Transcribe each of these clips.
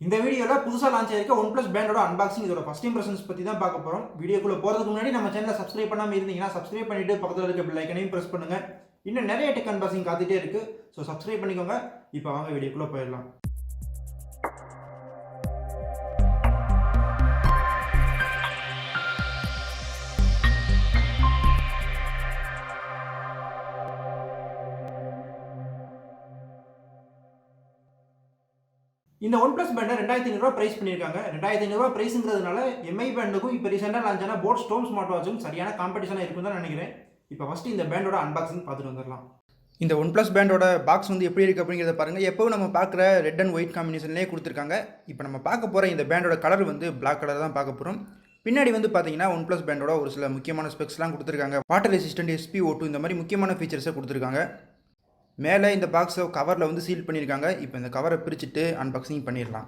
இந்த வீடியோவில் புதுசாக லான்ச் ஆயிருக்க ஒன்ப்ளஸ் பேண்டோட அன்பாக்சிங் இதோட ஃபர்ஸ்ட் இம்ப்ரெஷன்ஸ் பற்றி தான் பார்க்க போகிறோம். வீடியோக்குள்ளே போகிறதுக்கு முன்னாடி நம்ம சேனலை சப்ஸ்கிரைப் பண்ணாமல் இருந்தீங்கன்னா சப்ஸ்கிரைப் பண்ணிட்டு பக்கத்தில் இருக்க பெல் ஐக்கனையும் ப்ரெஸ் பண்ணுங்கள். இன்னும் நிறைய டெக் அன்பாக்சிங் காத்துட்டே இருக்குது. ஸோ சப்ஸ்கிரைப் பண்ணிக்கோங்க. இப்போ வாங்க வீடியோக்குள்ளே போயிடலாம். இந்த ஒன்ப்ளஸ் பேண்டை 2500 பிரைஸ் பண்ணியிருக்காங்க. 2500 பிரைஸுங்கிறதுனால எம்ஐ பேண்டுக்கும் இப்போ ரீசெண்டாக லான்ச் ஆன போட் ஸ்டோம் ஸ்மார்ட் வாட்சும் சரியான காம்படிஷனாக இருக்குன்னு தான் நினைக்கிறேன். இப்போ ஃபஸ்ட்டு இந்த பேண்டோட அன்பாக்சிங் பார்த்துட்டு வந்துடலாம். இந்த ஒன்ப்ளஸ் பேண்டோட பாக்ஸ் வந்து எப்படி இருக்குது அப்படிங்கிறத பாருங்கள். எப்போவும் நம்ம பார்க்குற ரெட் அண்ட் ஒயிட் காம்பினேஷன்லேயே கொடுத்துருக்காங்க. இப்போ நம்ம பார்க்க போகிற இந்த பேண்டோட கலர் வந்து பிளாக் கலர் தான் பார்க்க போகிறோம். பின்னாடி வந்து பார்த்தீங்கன்னா ஒன்ப்ளஸ் பேண்டோட ஒரு சில முக்கியமான ஸ்பெக்ஸ்லாம் கொடுத்துருக்காங்க. வாட்டர் ரெசிஸ்டன்ட், SpO2 இந்த மாதிரி முக்கியமான ஃபீச்சர்ஸை கொடுத்துருக்காங்க. மேலே இந்த பாக்ஸை கவரில் வந்து சீல் பண்ணியிருக்காங்க. இப்போ இந்த கவரை பிரிச்சுட்டு அன்பாக்சிங் பண்ணிடலாம்.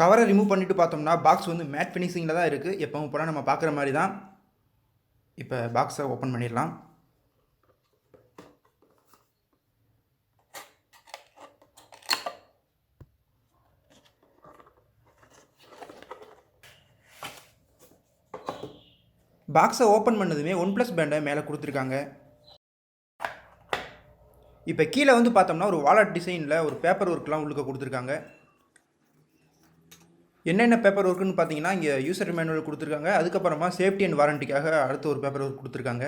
கவரை ரிமூவ் பண்ணிவிட்டு பார்த்தோம்னா பாக்ஸ் வந்து மேட் ஃபினிஷிங்கில் தான் இருக்குது. எப்பவும் போனால் நம்ம பார்க்குற மாதிரி தான். இப்போ பாக்ஸை ஓப்பன் பண்ணிடலாம். பாக்ஸை ஓப்பன் பண்ணதுமே ஒன்ப்ளஸ் பேண்டை மேலே கொடுத்துருக்காங்க. இப்போ கீழே வந்து பார்த்தோம்னா ஒரு வாலெட் டிசைனில் ஒரு பேப்பர் ஒர்க்லாம் உள்ளுக்க கொடுத்துருக்காங்க. என்னென்ன பேப்பர் ஒர்க்குன்னு பார்த்தீங்கன்னா இங்கே யூசர் மேனுவல் கொடுத்துருக்காங்க. அதுக்கப்புறமா சேஃப்டி அண்ட் வாரண்டிக்காக அடுத்த ஒரு பேப்பர் ஒர்க் கொடுத்துருக்காங்க.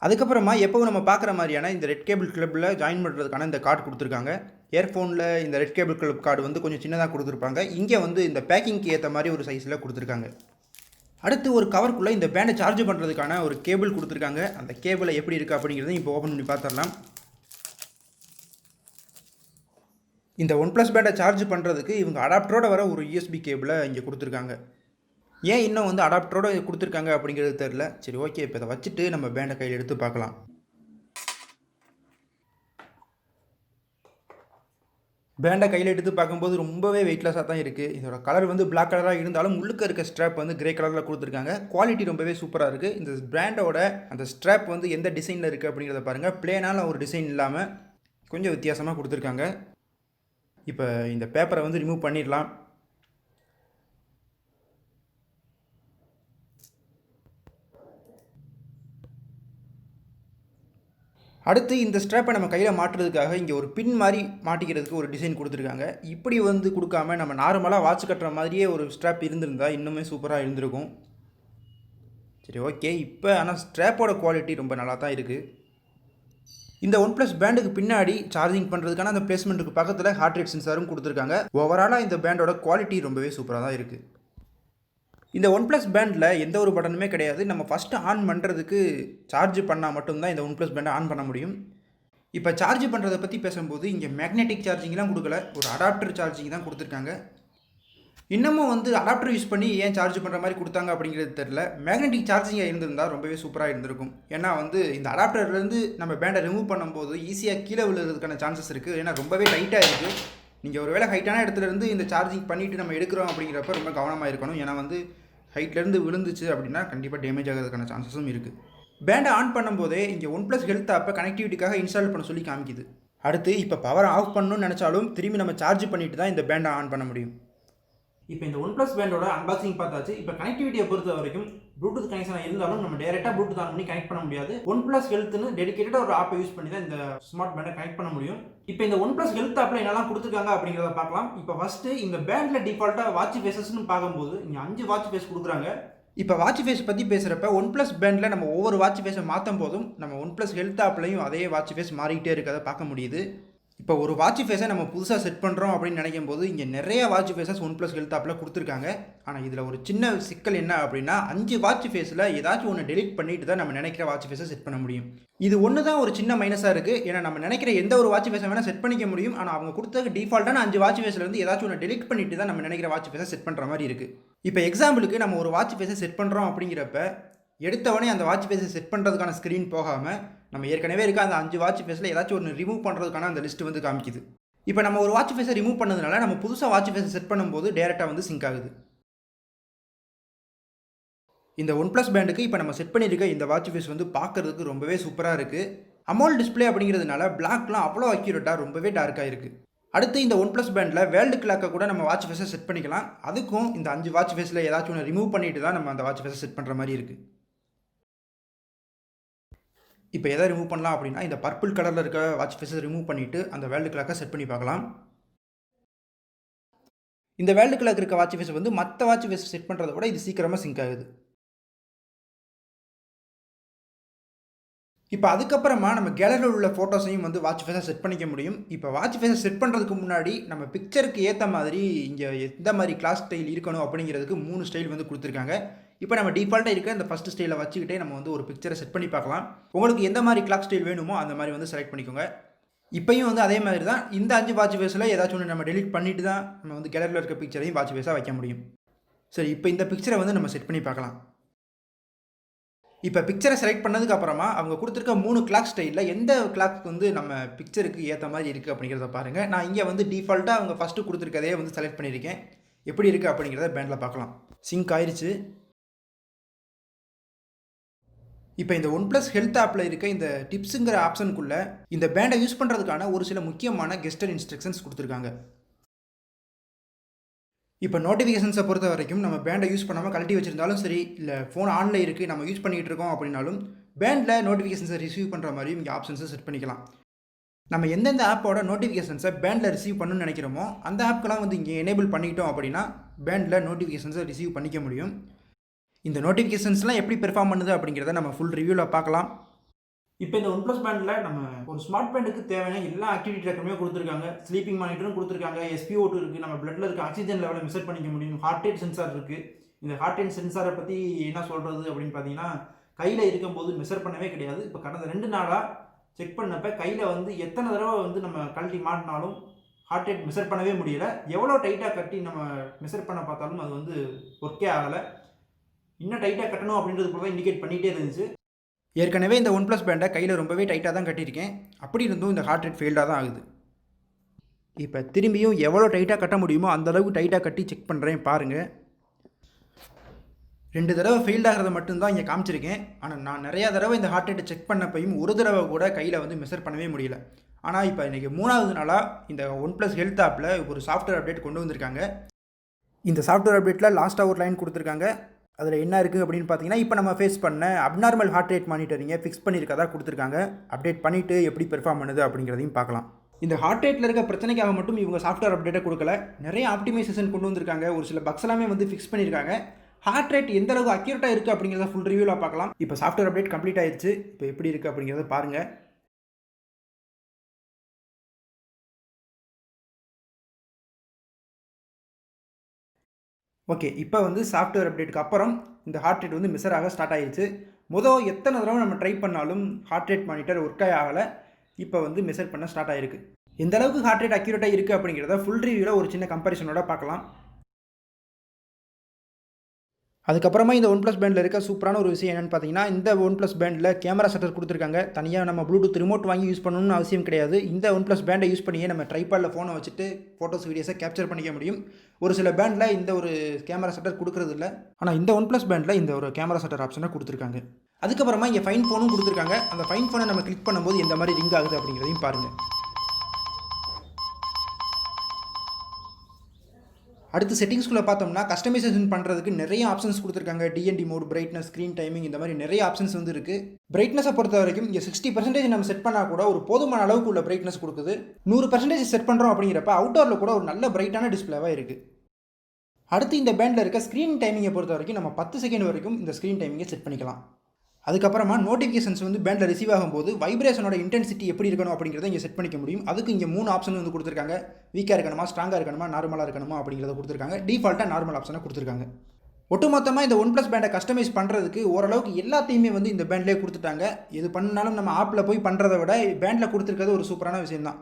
அதுக்கப்புறமா எப்போவும் நம்ம பார்க்குற மாதிரியான இந்த ரெட் கேபிள் கிளப்பில் ஜாயின் பண்ணுறதுக்கான இந்த கார்டு கொடுத்துருக்காங்க. இயர்ஃபோனில் இந்த ரெட் கேபிள் கிளப் கார்டு வந்து கொஞ்சம் சின்னதாக கொடுத்துருப்பாங்க. இங்கே வந்து இந்த பேக்கிங்க்கு ஏற்ற மாதிரி ஒரு சைஸில் கொடுத்துருக்காங்க. அடுத்து ஒரு கவருக்குள்ளே இந்த பேண்டை சார்ஜ் பண்ணுறதுக்கான ஒரு கேபிள் கொடுத்துருக்காங்க. அந்த கேபிளை எப்படி இருக்குது அப்படிங்கிறத இப்போ ஓப்பன் பண்ணி பார்த்துடலாம். இந்த ஒன்ப்ளஸ் பேண்டை சார்ஜ் பண்ணுறதுக்கு இவங்க அடாப்டரோட வர ஒரு USB கேபிளை இங்கே கொடுத்துருக்காங்க. ஏன் இன்னும் வந்து அடாப்டரோட கொடுத்துருக்காங்க அப்படிங்கிறது தெரில. சரி, ஓகே, இப்போ இதை வச்சுட்டு நம்ம பேண்டை கையில் எடுத்து பார்க்கலாம். பேண்டை கையில் எடுத்து பார்க்கும்போது ரொம்பவே வெயிட்லெஸ்ஸாக தான் இருக்குது. இதோட கலர் வந்து பிளாக் கலராக இருந்தாலும் உள்ளுக்க இருக்க ஸ்ட்ராப் வந்து கிரே கலரில் கொடுத்துருக்காங்க. குவாலிட்டி ரொம்பவே சூப்பராக இருக்குது. இந்த பிராண்டோட அந்த ஸ்ட்ராப் வந்து எந்த டிசைனில் இருக்குது அப்படிங்கிறத பாருங்கள். பிளேனான ஒரு டிசைன் இல்லாமல் கொஞ்சம் வித்தியாசமாக கொடுத்துருக்காங்க. இப்போ இந்த பேப்பரை வந்து ரிமூவ் பண்ணிடலாம். அடுத்து இந்த ஸ்ட்ராப்பை நம்ம கையில் மாட்டுறதுக்காக இங்கே ஒரு பின் மாதிரி மாட்டிக்கிறதுக்கு ஒரு டிசைன் கொடுத்துருக்காங்க. இப்படி வந்து கொடுக்காம நம்ம நார்மலாக வாட்ச் கட்டுற மாதிரியே ஒரு ஸ்ட்ராப் இருந்திருந்தால் இன்னுமே சூப்பராக இருந்திருக்கும். சரி, ஓகே, இப்போ ஆனால் ஸ்ட்ராப்போட குவாலிட்டி ரொம்ப நல்லா தான் இருக்குது. இந்த ஒன்ப்ளஸ் பேண்டுக்கு பின்னாடி சார்ஜிங் பண்ணுறதுக்கான அந்த பிளேஸ்மெண்ட்டுக்கு பக்கத்தில் ஹார்ட் ரேட் சென்சாரும் கொடுத்துருக்காங்க. ஓவராலாக இந்த பேண்டோட குவாலிட்டி ரொம்பவே சூப்பராக தான் இருக்குது. இந்த ஒன்ப்ளஸ் பேண்டில் எந்த ஒரு பட்டனுமே கிடையாது. நம்ம ஃபஸ்ட்டு ஆன் பண்ணுறதுக்கு சார்ஜ் பண்ணால் மட்டும்தான் இந்த ஒன்ப்ளஸ் பேண்டை ஆன் பண்ண முடியும். இப்போ சார்ஜ் பண்ணுறதை பற்றி பேசும்போது இங்கே மேக்னெட்டிக் சார்ஜிங்லாம் கொடுக்கல, ஒரு அடாப்டர் சார்ஜிங் தான் கொடுத்துருக்காங்க. இன்னமும் வந்து அடாப்டர் யூஸ் பண்ணி ஏன் சார்ஜ் பண்ணுற மாதிரி கொடுத்தாங்க அப்படிங்கிறது தெரில. மேக்னெட்டிக் சார்ஜிங்காக இருந்திருந்தால் ரொம்பவே சூப்பராக இருந்திருக்கும். ஏன்னா வந்து இந்த அடாப்டர்லேருந்து நம்ம பேண்டை ரிமூவ் பண்ணும்போது ஈஸியாக கீழே விழுறதுக்கான சான்சஸ் இருக்குது. ஏன்னா ரொம்பவே டைட்டாக இருக்குது. நீங்கள் ஒரு வேளை ஹைட்டான இடத்துலேருந்து இந்த சார்ஜிங் பண்ணிவிட்டு நம்ம எடுக்கிறோம் அப்படிங்கிறப்ப ரொம்ப கவனமாக இருக்கணும். ஏன்னா வந்து ஹைட்லேருந்து விழுந்துச்சு அப்படின்னா கண்டிப்பாக டேமேஜ் ஆகிறதுக்கான சான்சஸும் இருக்குது. பேண்டை ஆன் பண்ணும்போதே இங்கே ஒன்ப்ளஸ் ஹெல்த் ஆப்பை கனெக்டிவிட்டிக்காக இன்ஸ்டால் பண்ண சொல்லி காமிக்குது. அடுத்து இப்போ பவரை ஆஃப் பண்ணணும்னு நினச்சாலும் திரும்பி நம்ம சார்ஜ் பண்ணிட்டு தான் இந்த பேண்டை ஆன் பண்ண முடியும். இப்போ இந்த ஒன்ப்ளஸ் பேண்டோட அன்பாக்சிங் பார்த்தாச்சு. இப்போ கனெக்டிவிட்டியை பொறுத்த வரைக்கும் ப்ளூடூத் கனெக்ஷனாக இருந்தாலும் நம்ம டேரெக்டாக ப்ளூடூத் ஆன் பண்ணி கனெக்ட் பண்ண முடியாது. ஒன்ப்ளஸ் ஹெல்த்னு டெடிகேட்டடாக ஒரு ஆப்பை யூஸ் பண்ணி தான் இந்த ஸ்மார்ட் பேண்டை கனெக்ட் பண்ண முடியும். இப்போ இந்த ஒன்ப்ளஸ் ஹெல்த் ஆப்பில் என்னெல்லாம் கொடுத்துருக்காங்க அப்படிங்கிறத பார்க்கலாம். இப்போ ஃபஸ்ட்டு இந்த பேண்டில் டிஃபால்ட்டாக வாட்ச் ஃபேஸஸ்ன்னு பார்க்கும்போது இங்கே 5 வாட்ச் ஃபேஸ் கொடுக்குறாங்க. இப்போ வாட்ச் ஃபேஸ் பற்றி பேசுகிறப்ப ஒன்ப்ளஸ் பேண்டில் நம்ம ஒவ்வொரு வாட்ச் ஃபேஸை மாற்றும் போதும் நம்ம ஒன்ப்ளஸ் ஹெல்த் ஆப்லையும் அதே வாட்ச் ஃபேஸ் மாறிக்கிட்டே இருக்கிறத பார்க்க முடியுது. இப்போ ஒரு வாட்ச் ஃபேஸை நம்ம புதுசாக செட் பண்ணுறோம் அப்படின்னு நினைக்கும் போது இங்கே நிறைய வாட்ச் ஃபேஸஸ் ஒன்ப்ளஸ் ஹெல்த் ஆப்பில் கொடுத்துருக்காங்க. ஆனால் இதில் ஒரு சின்ன சிக்கல் என்ன அப்படின்னா 5 வாட்ச் ஃபேஸில் ஏதாச்சும் ஒன்று டெலிட் பண்ணிட்டு தான் நம்ம நினைக்கிற வாட்ச் ஃபேஸை செட் பண்ண முடியும். இது ஒன்று தான் ஒரு சின்ன மைனஸாக இருக்குது. ஏன்னா நம்ம நினைக்கிற எந்த ஒரு வாட்ச் ஃபேஸை வேணால் செட் பண்ணிக்க முடியும். ஆனால் அவங்க கொடுத்த டிஃபால்ட்டான 5 வாட்ச் ஃபேஸ்லேருந்து ஏதாச்சும் ஒன்று டெலிட் பண்ணிட்டு தான் நம்ம நினைக்கிற வாட்ச் ஃபேஸை செட் பண்ணுற மாதிரி இருக்குது. இப்போ எக்ஸாம்பிளுக்கு நம்ம ஒரு வாட்ச் ஃபேஸை செட் பண்ணுறோம் அப்படிங்கிறப்ப எடுத்தவொடனே அந்த வாட்ச் ஃபேஸை செட் பண்ணுறதுக்கான ஸ்க்ரீன் போகாமல் நம்ம ஏற்கனவே இருக்க அந்த 5 வாட்ச் ஃபேஸில் ஏதாச்சும் ஒன்று ரிமூவ் பண்ணுறதுக்கான அந்த லிஸ்ட்டு வந்து காமிக்குது. இப்போ நம்ம ஒரு வாட்ச் ஃபேஸை ரிமூவ் பண்ணதுனால நம்ம புதுசாக வாட்ச் ஃபேஸை செட் பண்ணும்போது டேரெக்டாக வந்து சிங்க் ஆகுது. இந்த ஒன் ப்ளஸ் பேண்டுக்கு இப்போ நம்ம செட் பண்ணியிருக்க இந்த வாட்ச் ஃபேஸ் வந்து பார்க்கறதுக்கு ரொம்பவே சூப்பராக இருக்குது. அமோல்ட் டிஸ்பிளே அப்படிங்கிறதுனால பிளாக்லாம் அவ்வளோ அக்யூரேட்டாக ரொம்பவே டார்க்காக இருக்குது. அடுத்து இந்த ஒன் ப்ளஸ் பேண்டில் வேர்ல்டு கிளாக்கை கூட நம்ம வாட்ச் ஃபேஸை செட் பண்ணிக்கலாம். அதுக்கும் இந்த 5 வாட்ச் ஃபேஸில் ஏதாச்சும் ஒன்று ரிமூவ் பண்ணிட்டு தான் நம்ம அந்த வாட்ச் ஃபேஸை செட் பண்ணுற மாதிரி இருக்குது. இப்போ எதை ரிமூவ் பண்ணலாம் அப்படின்னா, இந்த பர்பிள் கலரில் இருக்க வாட்ச் ஃபேஸை ரிமூவ் பண்ணிவிட்டு அந்த வேர்ல்டு கிளாக்கை செட் பண்ணி பார்க்கலாம். இந்த வேர்ல்டு கிளாக் இருக்க வாட்ச் ஃபேஸ் வந்து மற்ற வாட்ச் ஃபேஸ் செட் பண்ணுறத விட இது சீக்கிரமாக சிங்க் ஆகுது. இப்போ அதுக்கப்புறமா நம்ம கேலரியில் உள்ள ஃபோட்டோஸையும் வந்து வாட்ச் ஃபேஸாக செட் பண்ணிக்க முடியும். இப்போ வாட்ச் ஃபேஸை செட் பண்ணுறதுக்கு முன்னாடி நம்ம பிக்சருக்கு ஏற்ற மாதிரி இங்கே எந்த மாதிரி கிளாஸ் ஸ்டைல் இருக்கணும் அப்படிங்கிறதுக்கு 3 ஸ்டைல் வந்து கொடுத்துருக்காங்க. இப்போ நம்ம டிஃபால்ட்டாக இருக்க இந்த ஃபஸ்ட் ஸ்டைலை வச்சுக்கிட்டே நம்ம வந்து ஒரு பிக்சரை செட் பண்ணி பார்க்கலாம். உங்களுக்கு எந்த மாதிரி கிளாக் ஸ்டைல் வேணுமோ அந்த மாதிரி வந்து செலக்ட் பண்ணிக்கோங்க. இப்போயும் வந்து அதே மாதிரி தான் இந்த 5 வாட்ச் ஃபேஸில் ஏதாச்சும் ஒன்று நம்ம டெலிட் பண்ணிட்டு தான் நம்ம வந்து கேலரியில் இருக்க பிக்சரையும் வாட்ச் ஃபேஸாக வைக்க முடியும். சரி, இப்போ இந்த பிக்சரை வந்து நம்ம செட் பண்ணி பார்க்கலாம். இப்போ பிக்சரை செலக்ட் பண்ணதுக்கு அப்புறமா அவங்க கொடுத்துருக்க 3 கிளாக் ஸ்டைலில் எந்த கிளாக் வந்து நம்ம பிக்சருக்கு ஏற்ற மாதிரி இருக்குது அப்படிங்கிறத பாருங்கள். நான் இங்கே வந்து டிஃபால்ட்டாக அவங்க ஃபஸ்ட்டு கொடுத்துருக்கதே வந்து செலக்ட் பண்ணியிருக்கேன். எப்படி இருக்குது அப்படிங்கிறத பேண்டில் பார்க்கலாம். சிங்க் ஆயிடுச்சு. இப்போ இந்த ஒன் ப்ளஸ் ஹெல்த் ஆப்பில் இருக்க இந்த டிப்ஸுங்கிற ஆப்ஷனுக்குள்ளே இந்த பேண்டை யூஸ் பண்ணுறதுக்கான ஒரு சில முக்கியமான கெஸ்டட் இன்ஸ்ட்ரக்ஷன்ஸ் கொடுத்துருக்காங்க. இப்போ நோட்டிஃபிகேஷன்ஸை பொறுத்த வரைக்கும் நம்ம பேண்டை யூஸ் பண்ணாமல் கழட்டி வச்சிருந்தாலும் சரி, இல்லை ஃபோன் ஆனில் இருக்குது நம்ம யூஸ் பண்ணிகிட்டு இருக்கோம் அப்படின்னாலும் பேண்டில் நோட்டிஃபிகேஷன்ஸை ரிசீவ் பண்ணுற மாதிரி இங்கே ஆப்ஷன்ஸை செட் பண்ணிக்கலாம். நம்ம எந்தெந்த ஆப்போட நோட்டிஃபிகேஷன்ஸை பேண்டில் ரிசீவ் பண்ணணும்னு நினைக்கிறோமோ அந்த ஆப்க்கெல்லாம் வந்து இங்கே எனேபிள் பண்ணிட்டோம் அப்படின்னா பேண்டில் நோட்டிஃபிகேஷன்ஸை ரிசீவ் பண்ணிக்க முடியும். இந்த நோட்டிஃபிகேஷன்ஸ்லாம் எப்படி பெர்ஃபார்ம் பண்ணுது அப்படிங்கிறத நம்ம ஃபுல் ரிவ்யூவில் பார்க்கலாம். இப்போ இந்த ஒன் ப்ளஸ் பேண்டில் நம்ம ஒரு ஸ்மார்ட் பேண்டுக்கு தேவையான எல்லா ஆக்டிவிட்டி ட்ராக்கருமே கொடுத்துருக்காங்க. ஸ்லீப்பிங் மானிட்டரும் கொடுத்துருக்காங்க. SpO2 இருக்குது. நம்ம பிளட்டில் இருக்க ஆக்சிஜன் லெவலை மெஷர் பண்ணிக்க முடியும். ஹார்ட் ரேட் சென்சார் இருக்குது. இந்த ஹார்ட் ரேட் சென்சாரை பற்றி என்ன சொல்கிறது அப்படின்னு பார்த்தீங்கன்னா, கையில் இருக்கும்போது மெஷர் பண்ணவே கிடையாது. இப்போ கடந்த 2 நாளாக செக் பண்ணப்போ கையில் வந்து எத்தனை தடவை வந்து நம்ம கழட்டி மாட்டினாலும் ஹார்ட் ரேட் மெஷர் பண்ணவே முடியலை. எவ்வளோ டைட்டாக கட்டி நம்ம மெஷர் பண்ண பார்த்தாலும் அது வந்து ஒர்க்கே ஆகலை. இன்னும் டைட்டாக கட்டணும் அப்படின்றது கூட இண்டிகேட் பண்ணிகிட்டே இருந்துச்சு. ஏற்கனவே இந்த ஒன் ப்ளஸ் பேண்டை கையில் ரொம்பவே டைட்டாக தான் கட்டியிருக்கேன். அப்படி இருந்தும் இந்த ஹார்ட் ரேட் ஃபெயில்டாக தான் ஆகுது. இப்போ திரும்பியும் எவ்வளோ டைட்டாக கட்ட முடியுமோ அந்தளவுக்கு டைட்டாக கட்டி செக் பண்ணுறேன் பாருங்கள். 2 தடவை ஃபெயில்ட் ஆகிறத மட்டும்தான் இங்கே காமிச்சிருக்கேன். ஆனால் நான் நிறையா தடவை இந்த ஹார்ட் ரேட்டை செக் பண்ணப்பையும் ஒரு தடவை கூட கையில் வந்து மெஷர் பண்ணவே முடியல. ஆனால் இப்போ இன்றைக்கி 3வது நாளாக இந்த ஒன் ப்ளஸ் ஹெல்த் ஆப்பில் ஒரு சாஃப்ட்வேர் அப்டேட் கொண்டு வந்திருக்காங்க. இந்த சாஃப்ட்வேர் அப்டேட்டில் லாஸ்ட்டாக ஒரு லைன் கொடுத்துருக்காங்க. அதில் என்ன இருக்குது அப்படின்னு பார்த்தீங்கன்னா, இப்போ நம்ம ஃபேஸ் பண்ண அப்நார்மல் ஹார்ட் ரேட் மானிட்டரிங்கை ஃபிக்ஸ் பண்ணியிருக்கதா கொடுத்துருக்காங்க. அப்டேட் பண்ணிவிட்டு எப்படி பெர்ஃபார்ம் பண்ணுது அப்படிங்கிறதையும் பார்க்கலாம். இந்த ஹார்ட் ரேட்டில் இருக்க பிரச்சனைக்காக மட்டும் இவங்க சாஃப்ட்வேர் அப்டேட்டை கொடுக்கல, நிறைய ஆப்டிமைசேஷன் கொண்டு வந்திருக்காங்க. ஒரு சில பக்ஸ் எல்லாமே வந்து ஃபிக்ஸ் பண்ணியிருக்காங்க. ஹார்ட் ரேட் எந்த அளவுக்கு அக்யூரேட்டாக இருக்குது அப்படிங்கிறத ஃபுல் ரிவ்யூவில் பார்க்கலாம். இப்போ சாஃப்ட்வேர் அப்டேட் கம்ப்ளீட் ஆயிடுச்சு. இப்போ எப்படி இருக்குது அப்படிங்கிறத பாருங்கள். ஓகே, இப்போ வந்து சாஃப்ட்வேர் அப்டேட்டுக்கு அப்புறம் இந்த ஹார்ட் ரேட் வந்து மெஷர் ஆக ஸ்டார்ட் ஆகிடுச்சு. எத்தனை தடவை நம்ம ட்ரை பண்ணாலும் ஹார்ட் ரேட் மானிட்டர் ஒர்க் ஆகலை. இப்போ வந்து மெஷர் பண்ண ஸ்டார்ட் ஆகிருக்கு. எந்த அளவுக்கு ஹார்ட் ரேட் அக்யூரேட்டாக இருக்குது அப்படிங்கிறத ஃபுல் ரிவ்யூவில் ஒரு சின்ன கம்பேரிசனோட பார்க்கலாம். அதுக்கப்புறமா இந்த ஒன் ப்ளஸ் பேண்டில் இருக்க சூப்பரான ஒரு விஷயம் என்னென்னு பார்த்தீங்கன்னா, இந்த ஒன் ப்ளஸ் பேண்டில் கேமரா செட்டர் கொடுத்துருக்காங்க. தனியாக நம்ம ப்ளூடூத் ரிமோட் வாங்கி யூஸ் பண்ணணும்னு அவசியம் கிடையாது. இந்த ஒன் ப்ளஸ் பேண்டை யூஸ் பண்ணியே நம்ம ட்ரைபாடில் ஃபோனை வச்சுட்டு ஃபோட்டோஸ் வீடியோஸை கேப்சர் பண்ணிக்க முடியும். ஒரு சில பேண்டில் இந்த ஒரு கேமரா செட்டர் கொடுக்குறது இல்லை. ஆனால் இந்த ஒன் ப்ளஸ் பேண்டில் இந்த ஒரு கேமரா செட்டர் ஆப்ஷனை கொடுத்துருக்காங்க. அதுக்கப்புறமா இங்கே ஃபைன் ஃபோனும் கொடுத்துருக்காங்க. அந்த ஃபைன் ஃபோனை நம்ம கிளிக் பண்ணும்போது எந்த மாதிரி ரிங் ஆகுது அப்படிங்கிறதையும் பாருங்கள். அடுத்து செட்டிங்ஸ்குள்ளே பார்த்தோம்னா கஸ்டமைசேஷன் பண்ணுறதுக்கு நிறைய ஆப்ஷன்ஸ் கொடுத்துருக்காங்க. DND mode, brightness, screen timing, இந்த மாதிரி நிறைய ஆப்ஷன்ஸ் வந்து இருக்குது. பிரைட்னஸை பொறுத்த வரைக்கும் இங்கே 60% நம்ம செட் பண்ணால் கூட ஒரு போதுமான அளவுக்கு உள்ள பிரைட்னஸ் கொடுக்குது. 100% செட் பண்ணுறோம் அப்படிங்கிறப்ப அவுட்டோரில் கூட ஒரு நல்ல பிரைட்டான டிஸ்பிளேவாக இருக்குது. அடுத்து இந்த பேண்டில் இருக்க ஸ்க்ரீன் டைமிங்கை பொறுத்த வரைக்கும் நம்ம 10 செகண்ட் வரைக்கும் இந்த ஸ்க்ரீன் டைமிங்கை செட் பண்ணிக்கலாம். அதுக்கப்புறமா நோட்டிஃபிகேஷன்ஸ் வந்து பேண்டில் ரிசீவ் ஆகும்போது வைப்ரேஷனோட இன்டென்சிட்டி எப்படி இருக்கணும் அப்படிங்கிறத இங்கே செட் பண்ணிக்க முடியும். அதுக்கு இங்கே 3 ஆப்ஷன் வந்து கொடுத்துருக்காங்க. வீக்காக இருக்கணுமா, ஸ்ட்ராங்காக இருக்கணுமா, நார்மலாக இருக்கணுமா அப்படிங்கிறத கொடுத்துருக்காங்க. டிஃபால்ட்டாக நார்மல் ஆப்ஷனை கொடுத்துருக்காங்க. ஒட்டுமொத்தமாக இந்த ஒன் ப்ளஸ் பேண்டை கஸ்டமைஸ் பண்ணுறதுக்கு ஓரளவுக்கு எல்லாத்தையுமே வந்து இந்த பேண்ட்லேயே கொடுத்துட்டாங்க. எது பண்ணாலும் நம்ம ஆப்பில் போய் பண்ணுறதை விட பேண்டில் கொடுத்துருக்கிறது ஒரு சூப்பரான விஷயம் தான்.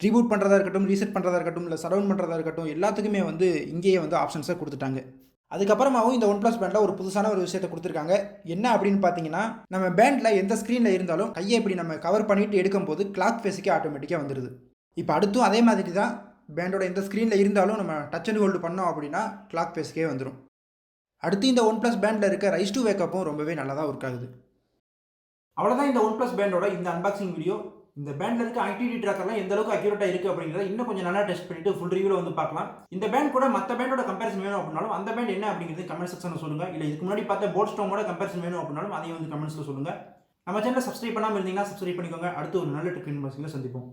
ரீபூட் பண்ணுறதா இருக்கட்டும், ரீசெட் பண்ணுறதா இருக்கட்டும், இல்லை சரவுண்ட் பண்ணுறதா இருக்கட்டும், எல்லாத்துக்குமே வந்து இங்கேயே வந்து ஆப்ஷன்ஸை கொடுத்துட்டாங்க. அதுக்கப்புறமாவும் இந்த ஒன் ப்ளஸ் பேண்டில் ஒரு புதுசான ஒரு விஷயத்தை கொடுத்துருக்காங்க. என்ன அப்படின்னு பார்த்தீங்கன்னா, நம்ம பேண்டில் எந்த ஸ்க்ரீனில் இருந்தாலும் கையை இப்படி நம்ம கவர் பண்ணிவிட்டு எடுக்கும்போது கிளாக் ஃபேஸுக்கே ஆட்டோமேட்டிக்காக வந்துடுது. இப்போ அடுத்தும் அதே மாதிரி தான் பேண்டோட எந்த ஸ்க்ரீனில் இருந்தாலும் நம்ம டச் அண்ட் ஹோல்டு பண்ணோம் அப்படின்னா கிளாக் ஃபேஸ்க்கே வந்துடும். அடுத்து இந்த ஒன் ப்ளஸ் பேண்டில் இருக்க ரைஸ் டு வேக்கப்பும் ரொம்பவே நல்லா தான் ஒர்க் ஆகுது. அவ்வளோதான் இந்த ஒன் ப்ளஸ் பேண்டோட இந்த அன்பாக்சிங் வீடியோ. இந்த பேண்டில் இருக்க ஆக்டிவிட்டி ட்ராக்கர்லாம் எந்த அளவுக்கு அக்யூரேட்டாக இருக்குது அப்படிங்கிறத இன்னும் கொஞ்சம் நல்லா டெஸ்ட் பண்ணிட்டு ஃபுல் ரிவ்யூவில் வந்து பார்க்கலாம். இந்த பேண்ட் கூட மற்ற பேண்டோட கம்பேரிசன் வேணும் அப்படின்னாலும் அந்த பேண்ட் என்ன அப்படிங்கிறது கமெண்ட் செக்ஷனில் சொல்லுங்கள். இல்லை இதுக்கு முன்னாடி பார்த்த போட் ஸ்டோமோட கம்பேரிசன் வேணும் அப்படின்னாலும் அதையும் வந்து கமெண்ட்ஸில் சொல்லுங்கள். நம்ம சேனலை சப்ஸ்கிரைப் பண்ணாமல் இருந்தீங்கன்னா சப்ஸ்கிரைப் பண்ணிக்கோங்க. அடுத்து ஒரு நல்ல டெக் இன்ஃபர்மேஷனில் சந்திப்போம்.